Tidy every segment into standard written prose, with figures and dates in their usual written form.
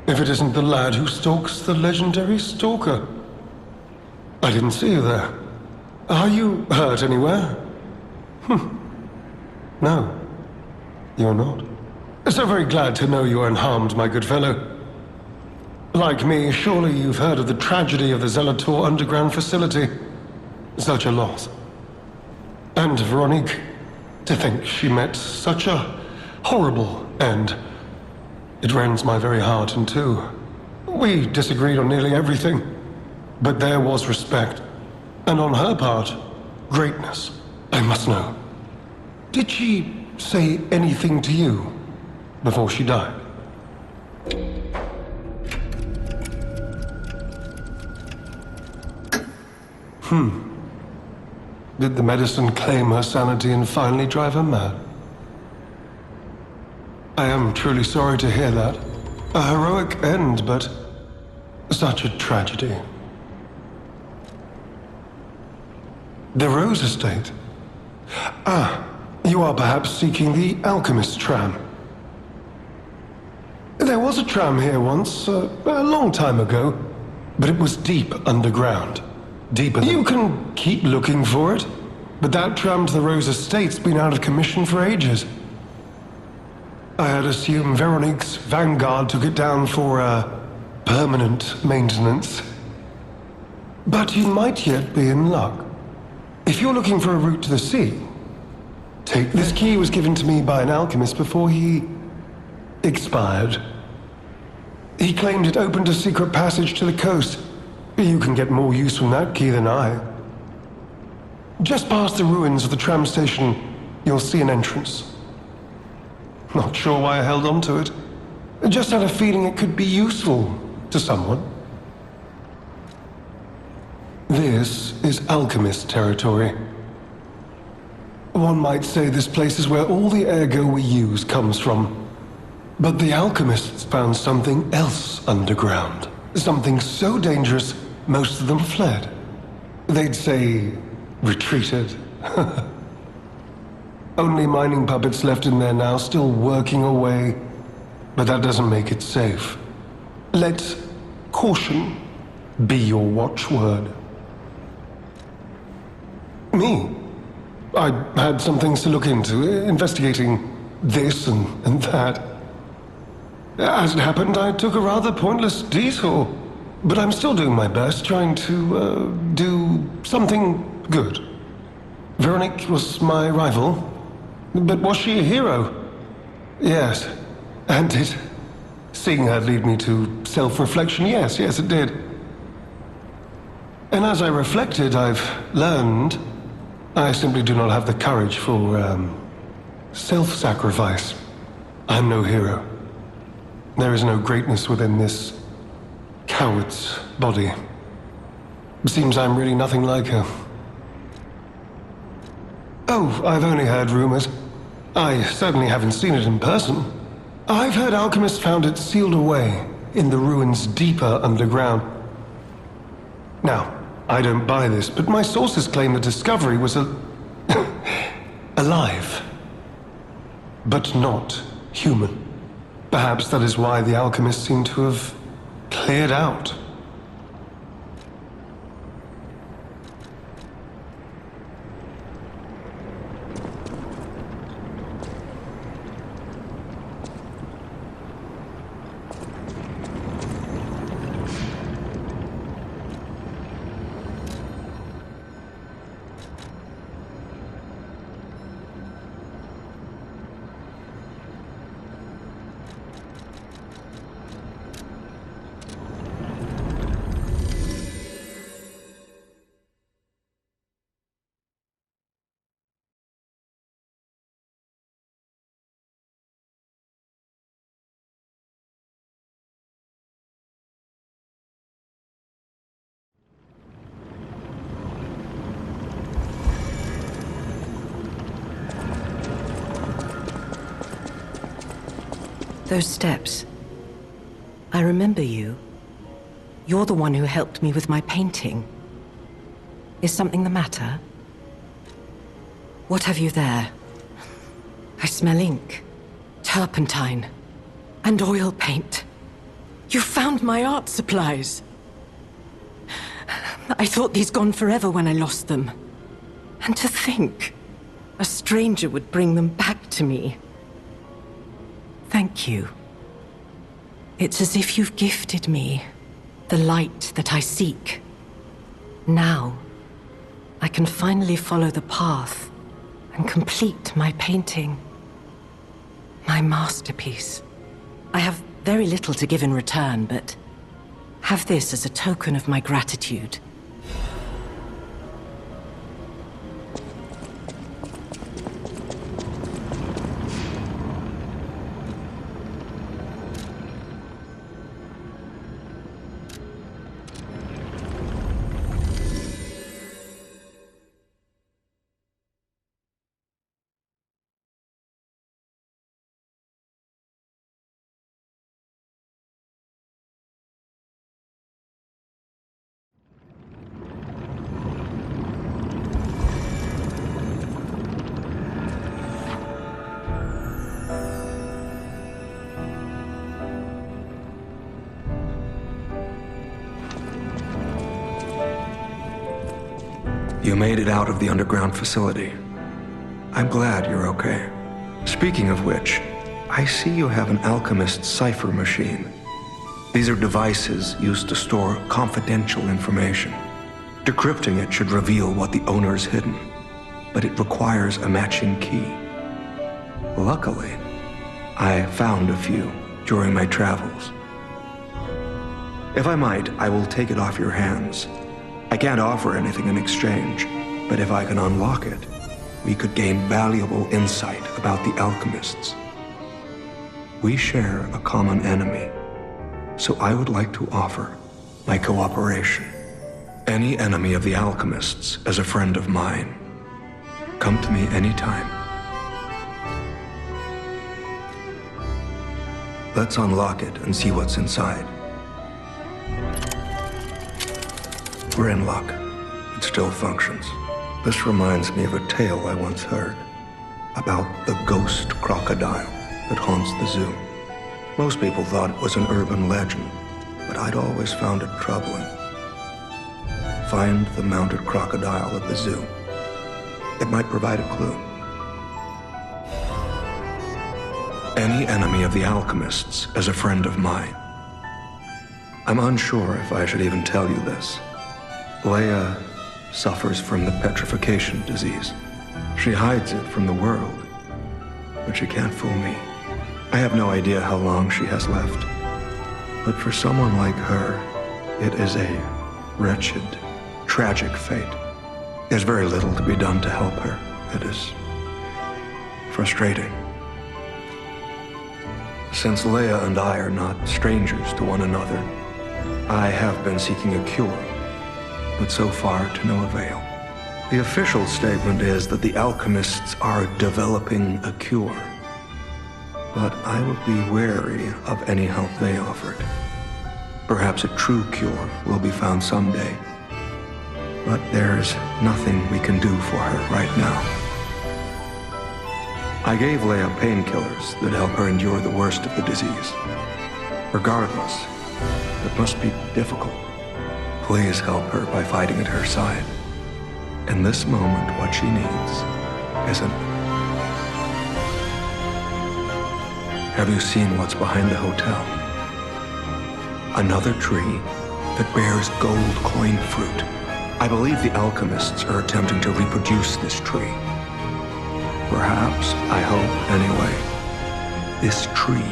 If it isn't the lad who stalks the legendary stalker. I didn't see you there. Are you hurt anywhere? No, you're not. So very glad to know you are unharmed, my good fellow. Like me, surely you've heard of the tragedy of the Zelator underground facility. Such a loss. And Veronique, to think she met such a horrible end. It rends my very heart in two. We disagreed on nearly everything, but there was respect. And on her part, greatness. I must know. Did she say anything to you before she died? Did the medicine claim her sanity and finally drive her mad? I am truly sorry to hear that. A heroic end, but such a tragedy. The Rose Estate. Ah, you are perhaps seeking the Alchemist tram. There was a tram here once, a long time ago, but it was deep underground. Deeper than... You can keep looking for it, but that tram to the Rose Estate's been out of commission for ages. I had assumed Veronique's Vanguard took it down for, permanent maintenance. But you might yet be in luck. If you're looking for a route to the sea, take this key was given to me by an alchemist before he expired. He claimed it opened a secret passage to the coast. You can get more use from that key than I. Just past the ruins of the tram station, you'll see an entrance. Not sure why I held on to it. I just had a feeling it could be useful to someone. This is alchemist territory. One might say this place is where all the ergo we use comes from. But the alchemists found something else underground. Something so dangerous, most of them fled. They'd say, retreated. Only mining puppets left in there now, still working away. But that doesn't make it safe. Let caution be your watchword. Me? I had some things to look into, investigating this and that. As it happened, I took a rather pointless detour. But I'm still doing my best, trying to, do something good. Veronique was my rival. But was she a hero? Yes. And did seeing her lead me to self-reflection? Yes, it did. And as I reflected, I've learned I simply do not have the courage for, self-sacrifice. I'm no hero. There is no greatness within this coward's body. It seems I'm really nothing like her. Oh, I've only heard rumors. I certainly haven't seen it in person. I've heard alchemists found it sealed away in the ruins deeper underground. Now, I don't buy this, but my sources claim the discovery was alive, but not human. Perhaps that is why the alchemists seem to have cleared out. Those steps. I remember you. You're the one who helped me with my painting. Is something the matter? What have you there? I smell ink, turpentine, and oil paint. You found my art supplies. I thought these gone forever when I lost them. And to think, a stranger would bring them back to me. Thank you. It's as if you've gifted me the light that I seek. Now, I can finally follow the path and complete my painting. My masterpiece. I have very little to give in return, but have this as a token of my gratitude. You made it out of the underground facility. I'm glad you're okay. Speaking of which, I see you have an alchemist's cipher machine. These are devices used to store confidential information. Decrypting it should reveal what the owner's hidden, but it requires a matching key. Luckily, I found a few during my travels. If I might, I will take it off your hands. I can't offer anything in exchange, but if I can unlock it, we could gain valuable insight about the alchemists. We share a common enemy, so I would like to offer my cooperation. Any enemy of the alchemists is a friend of mine. Come to me anytime. Let's unlock it and see what's inside. We're in luck. It still functions. This reminds me of a tale I once heard about the ghost crocodile that haunts the zoo. Most people thought it was an urban legend, but I'd always found it troubling. Find the mounted crocodile at the zoo. It might provide a clue. Any enemy of the alchemists is a friend of mine. I'm unsure if I should even tell you this. Leia suffers from the petrification disease. She hides it from the world, but she can't fool me. I have no idea how long she has left, but for someone like her, it is a wretched, tragic fate. There's very little to be done to help her. It is frustrating. Since Leia and I are not strangers to one another, I have been seeking a cure, but so far to no avail. The official statement is that the alchemists are developing a cure, but I would be wary of any help they offered. Perhaps a true cure will be found someday, but there's nothing we can do for her right now. I gave Leia painkillers that help her endure the worst of the disease. Regardless, it must be difficult. Please help her by fighting at her side. In this moment, what she needs isn't... Have you seen what's behind the hotel? Another tree that bears gold coin fruit. I believe the alchemists are attempting to reproduce this tree. Perhaps, I hope anyway, this tree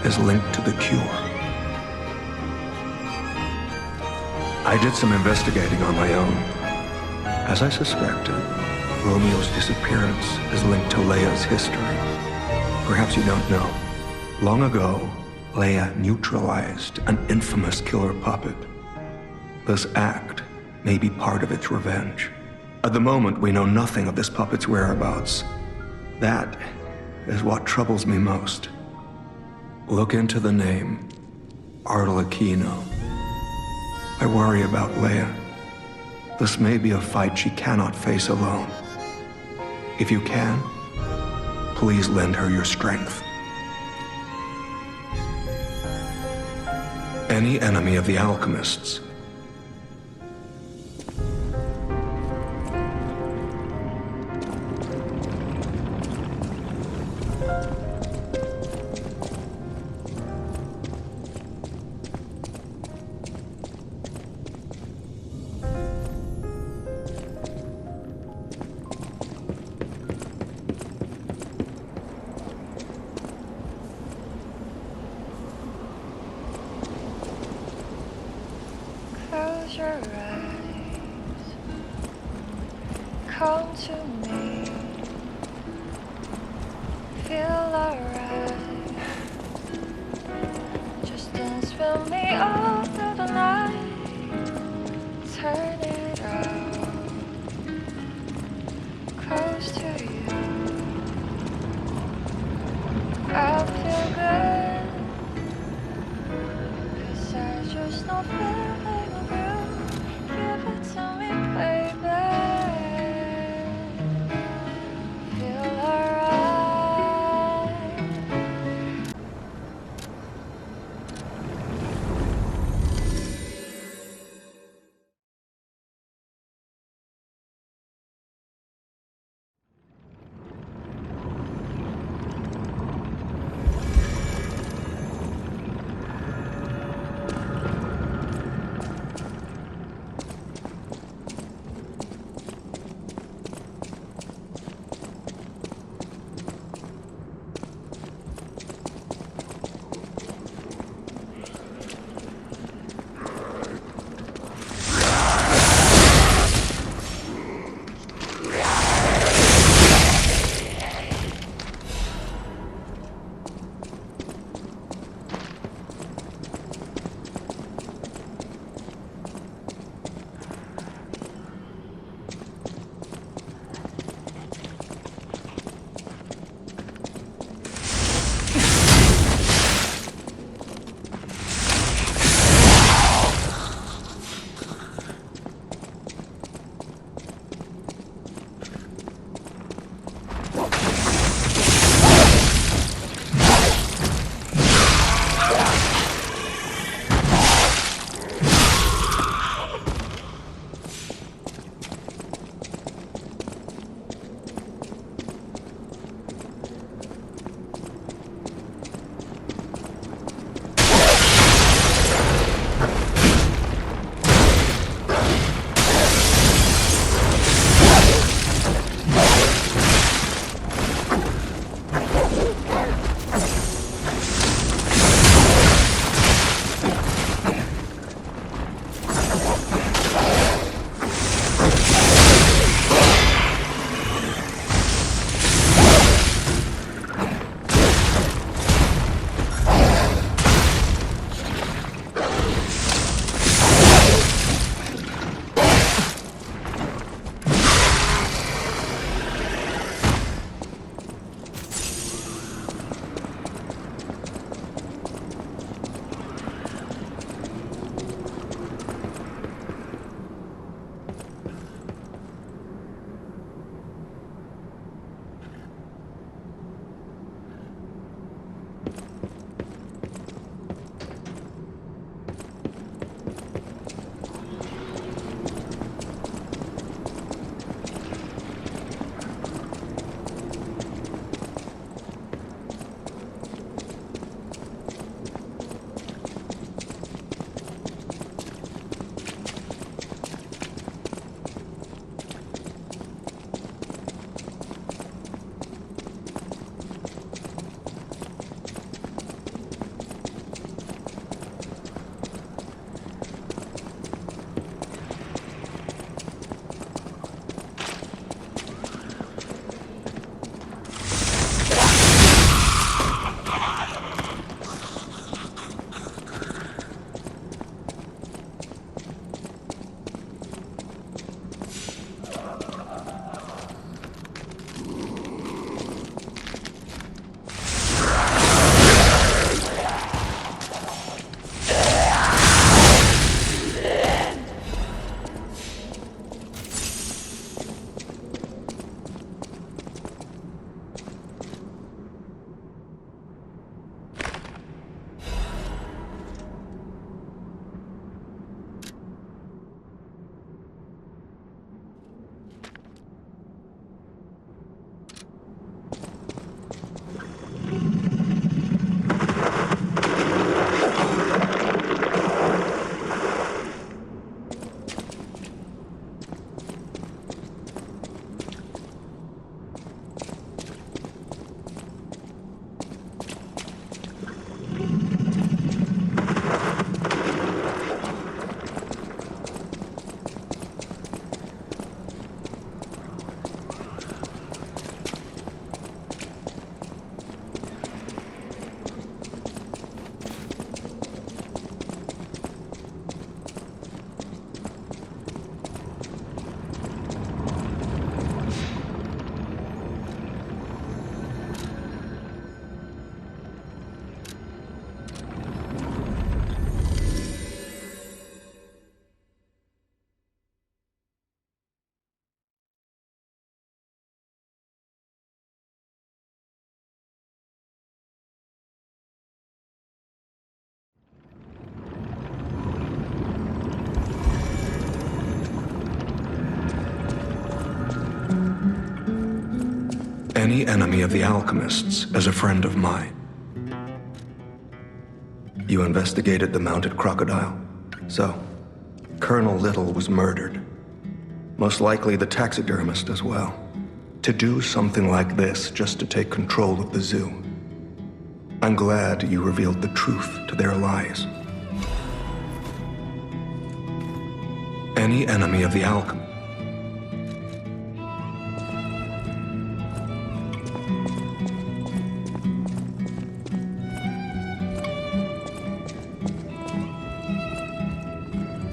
is linked to the cure. I did some investigating on my own. As I suspected, Romeo's disappearance is linked to Leia's history. Perhaps you don't know. Long ago, Leia neutralized an infamous killer puppet. This act may be part of its revenge. At the moment, we know nothing of this puppet's whereabouts. That is what troubles me most. Look into the name, Arlecchino. I worry about Leia. This may be a fight she cannot face alone. If you can, please lend her your strength. any enemy of the alchemists. Close your eyes, come to me, feel alright, just dance with me all through the night, turn it out, close to you, I feel good, 'cause I just don't feel give it to me, baby. Feel alright. any enemy of the alchemists as a friend of mine. You investigated the mounted crocodile. So, Colonel Little was murdered. Most likely the taxidermist as well. To do something like this just to take control of the zoo. I'm glad you revealed the truth to their lies. Any enemy of the alchemy.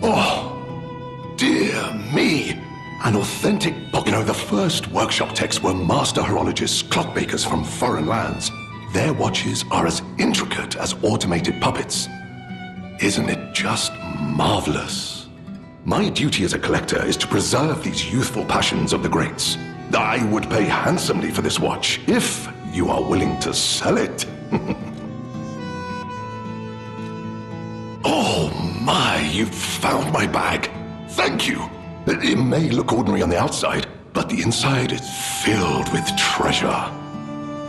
Oh, dear me. An authentic book. You know, the first workshop techs were master horologists, clockmakers from foreign lands. Their watches are as intricate as automated puppets. Isn't it just marvelous? My duty as a collector is to preserve these youthful passions of the greats. I would pay handsomely for this watch, if you are willing to sell it. Oh my, you've found my bag. Thank you. It may look ordinary on the outside, but the inside is filled with treasure.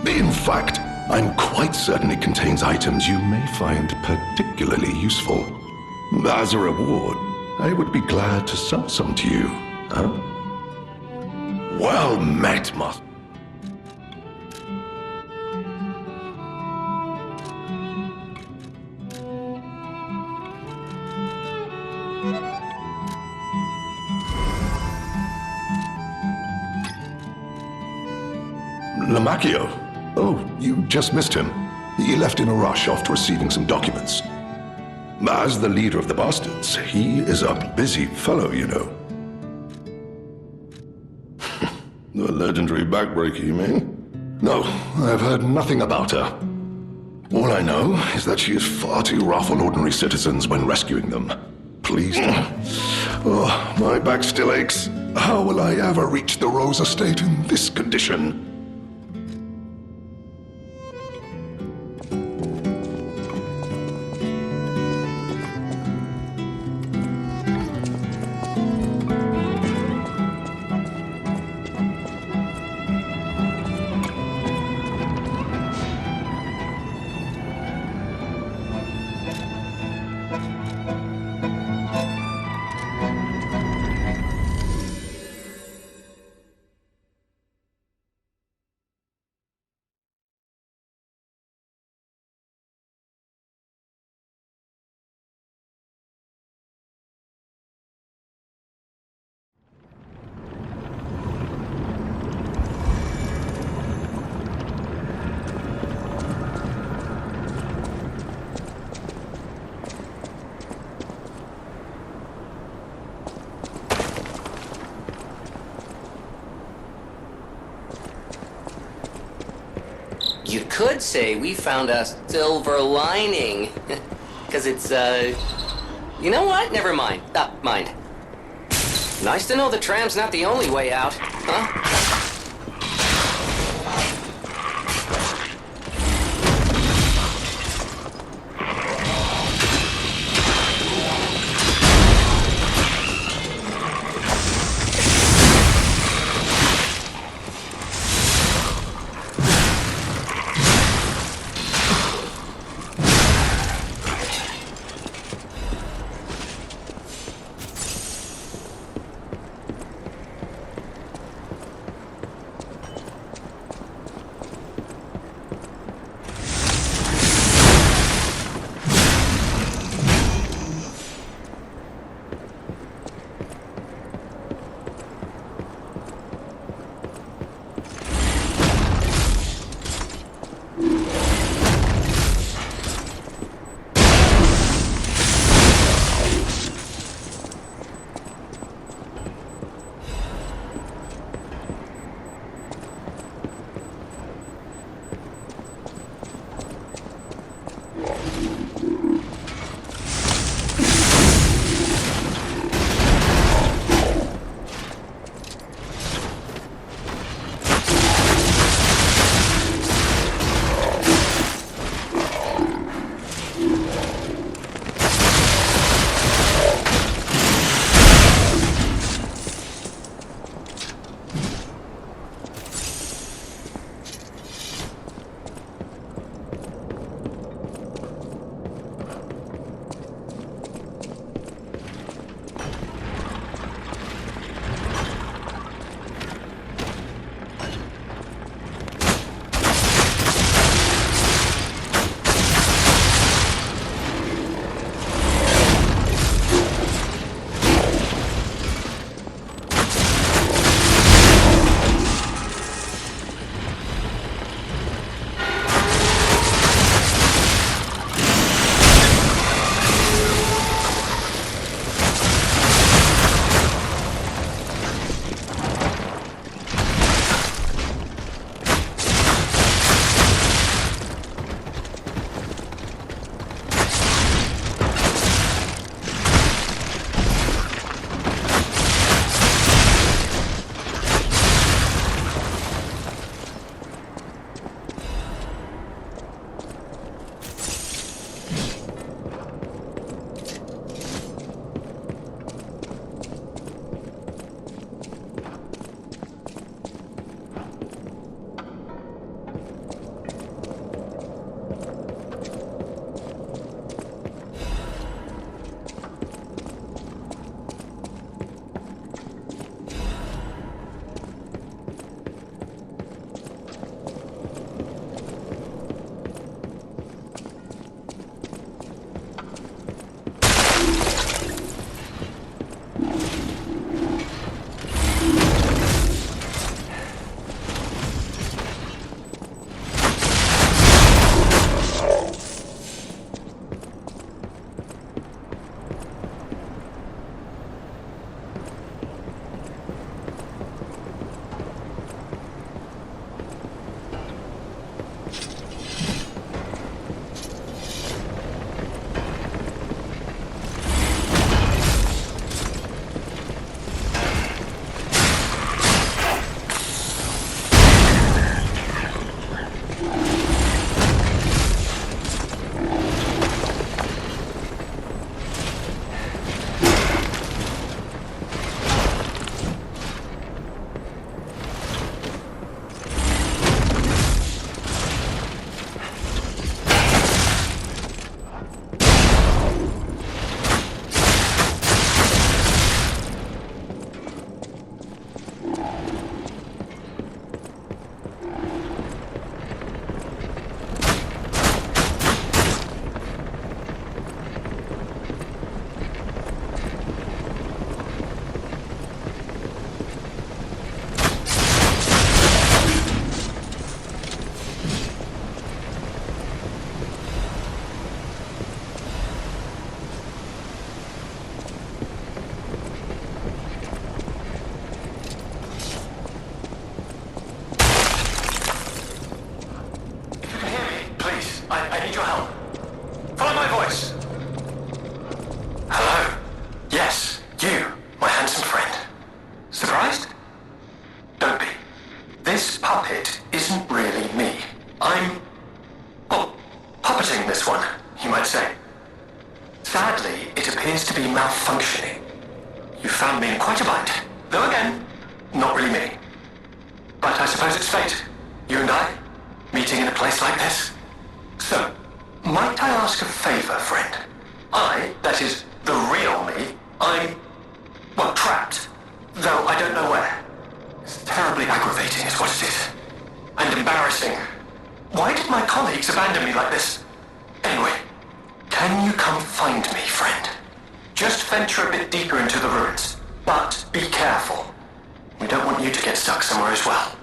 In fact, I'm quite certain it contains items you may find particularly useful. As a reward, I would be glad to sell some to you, huh? Well met, Master. Lamacchio. Oh, you just missed him. He left in a rush after receiving some documents. As the leader of the bastards, he is a busy fellow, you know. The legendary backbreaker, you mean? No, I've heard nothing about her. All I know is that she is far too rough on ordinary citizens when rescuing them. Please don't. Oh, my back still aches. How will I ever reach the Rose Estate in this condition? You could say we found a silver lining. Because it's, You know what? Never mind. Mind. Nice to know the tram's not the only way out, huh? appears to be malfunctioning. You found me in quite a bind. Though again, not really me. But I suppose it's fate. You and I, meeting in a place like this. So, might I ask a favor, friend? That is, the real me, I'm, well, trapped. Though I don't know where. It's terribly aggravating is what it is. And embarrassing. Why did my colleagues abandon me like this? Anyway, can you come find me, friend? Just venture a bit deeper into the ruins. But be careful. We don't want you to get stuck somewhere as well.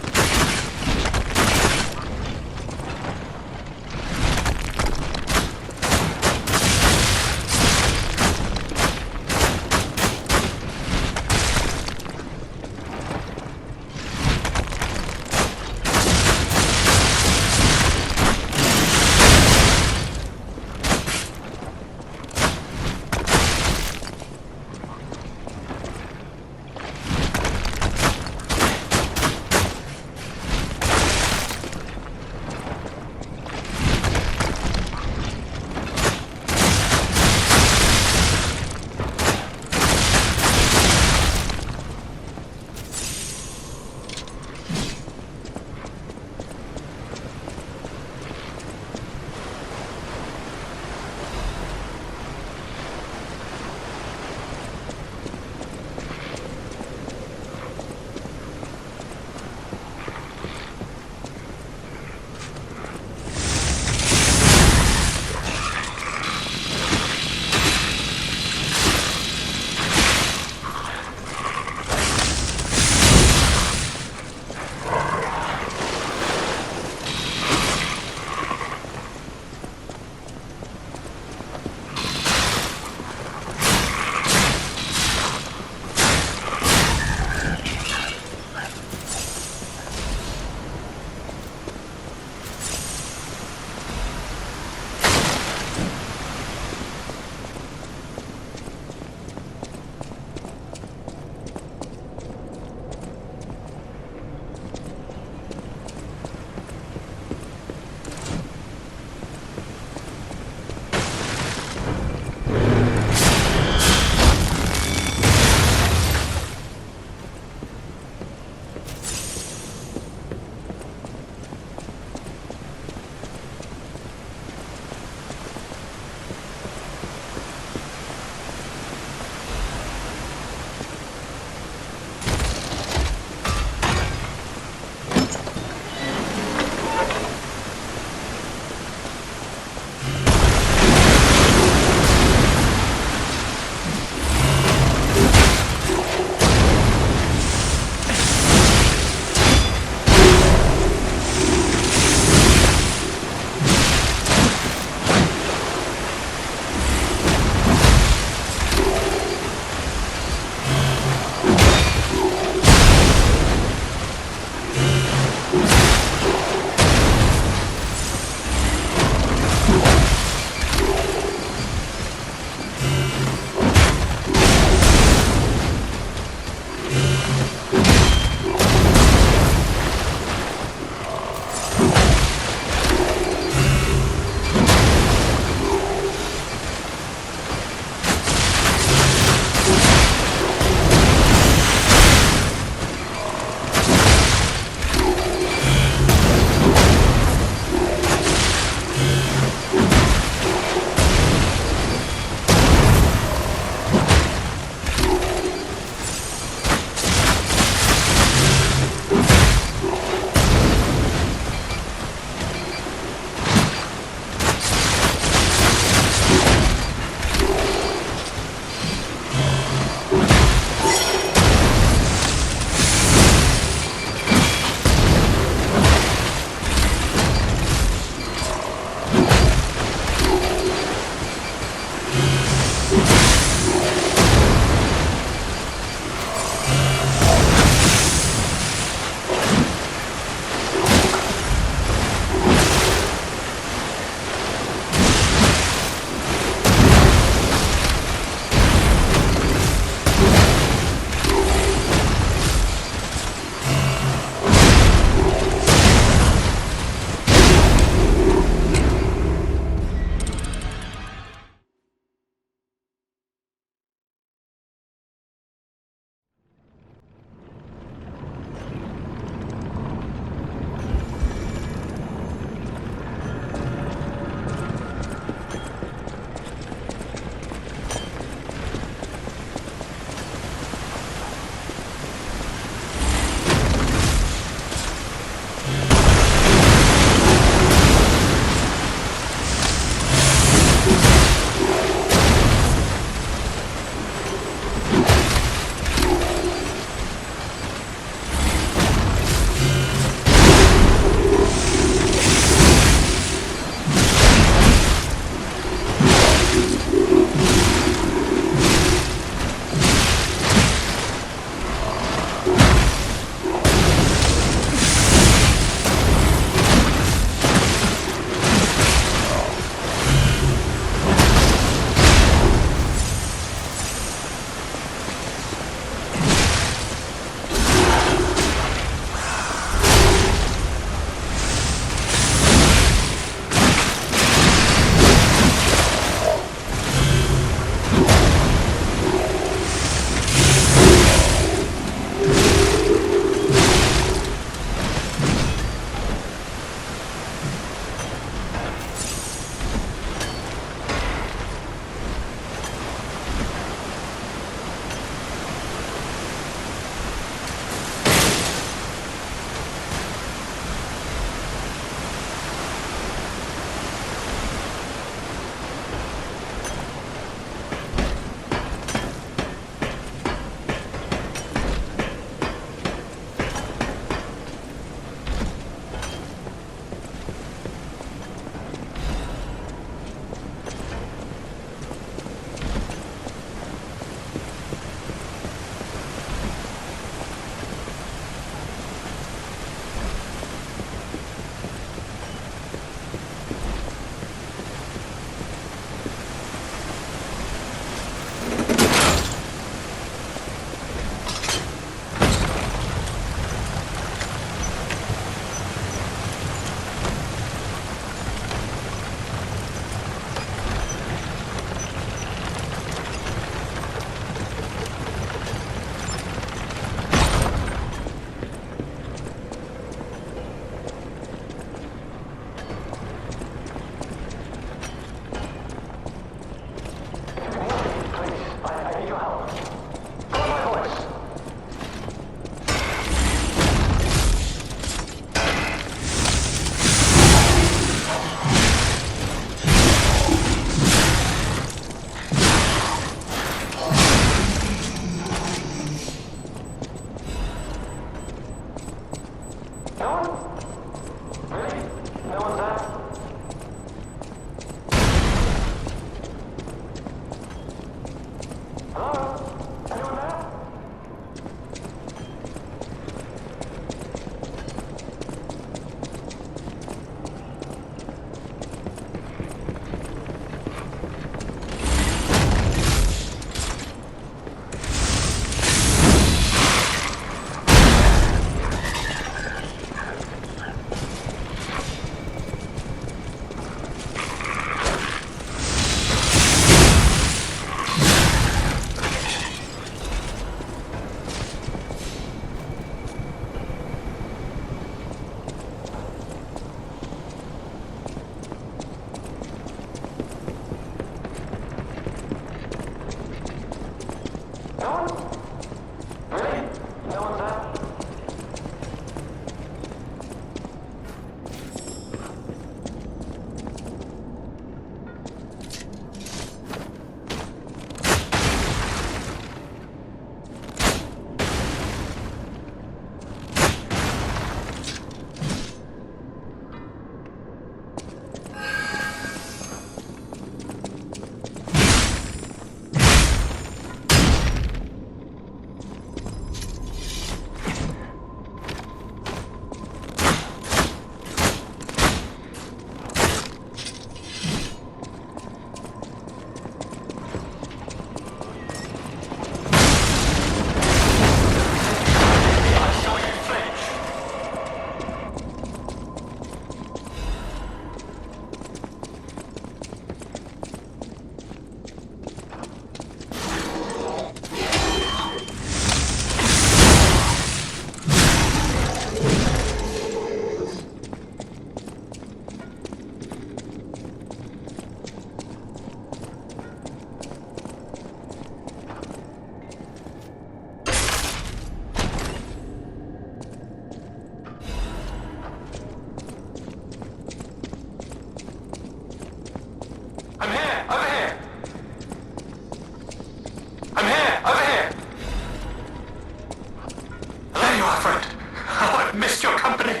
friend. Oh, I've missed your company.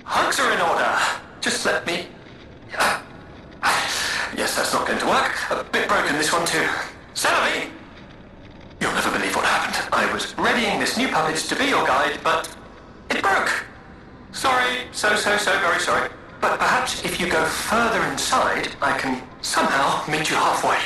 Hugs are in order. Just let me... Yes, that's not going to work. A bit broken, this one too. Celebi! You'll never believe what happened. I was readying this new puppet to be your guide, but it broke. Sorry, so very sorry. But perhaps if you go further inside, I can somehow meet you halfway.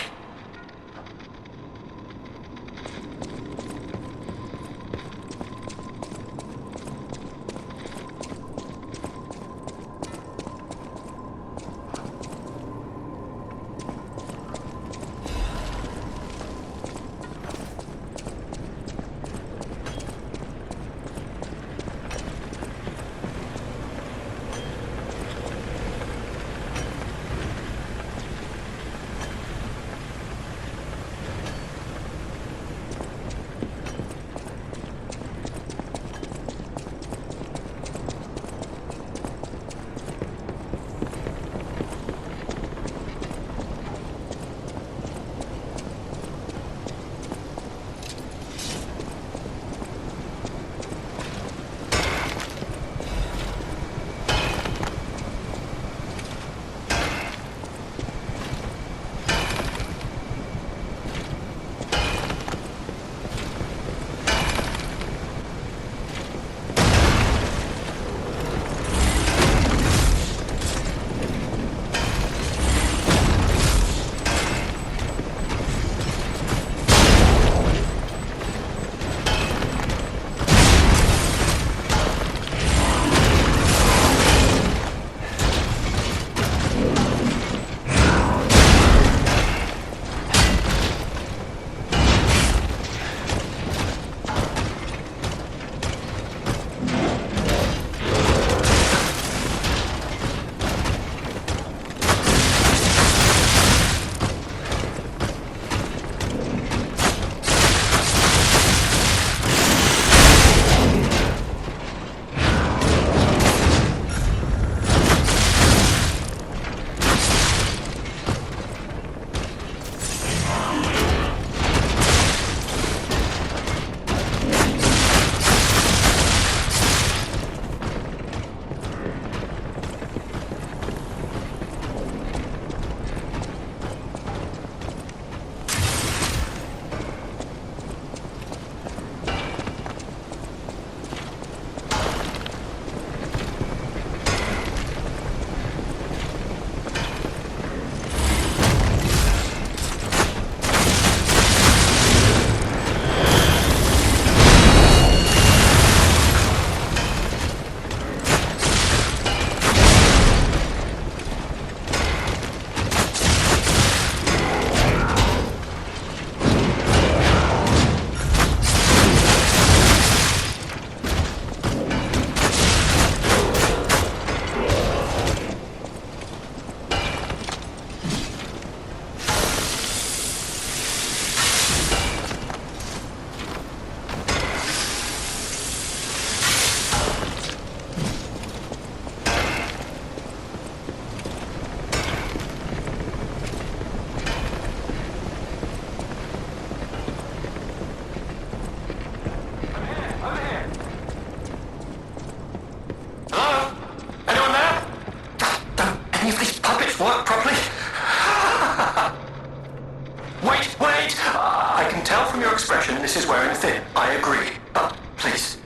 expression, this is wearing thin. I agree. But please,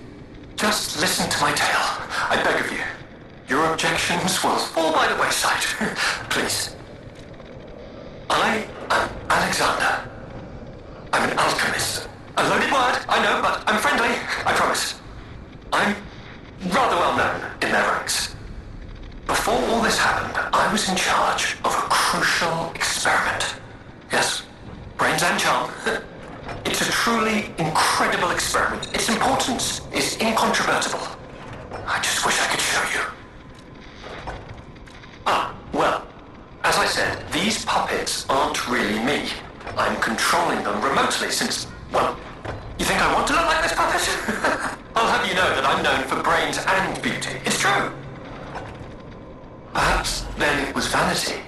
just listen to my tale. I beg of you. Your objections will fall by the wayside. Please. I am Alexander. I'm an alchemist. A loaded word, I know, but I'm friendly. I promise. I'm rather well known in their ranks. Before all this happened, I was in charge of a crucial experiment. Yes, brains and charm. It's a truly incredible experiment. Its importance is incontrovertible. I just wish I could show you. Well, as I said, these puppets aren't really me. I'm controlling them remotely since, well, you think I want to look like this puppet? I'll have you know that I'm known for brains and beauty. It's true. Perhaps then it was vanity.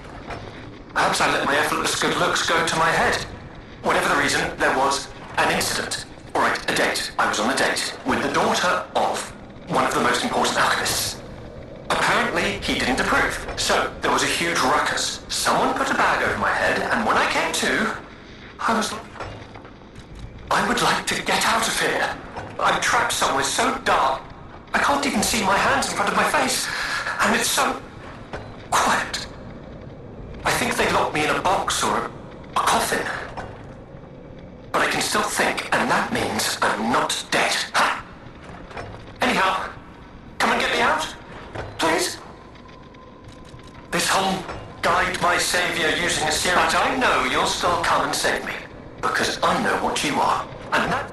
Perhaps I let my effortless good looks go to my head. Whatever the reason, there was an incident. All right, a date. I was on a date with the daughter of one of the most important alchemists. Apparently, he didn't approve. So, there was a huge ruckus. Someone put a bag over my head, and when I came to, I would like to get out of here. I'm trapped somewhere so dark. I can't even see my hands in front of my face. And it's so quiet. I think they locked me in a box or a coffin. But I can still think, and that means I'm not dead. Ha! Anyhow, come and get me out, please. This whole guide my savior using a serum. But I know you'll still come and save me. Because I know what you are. And that...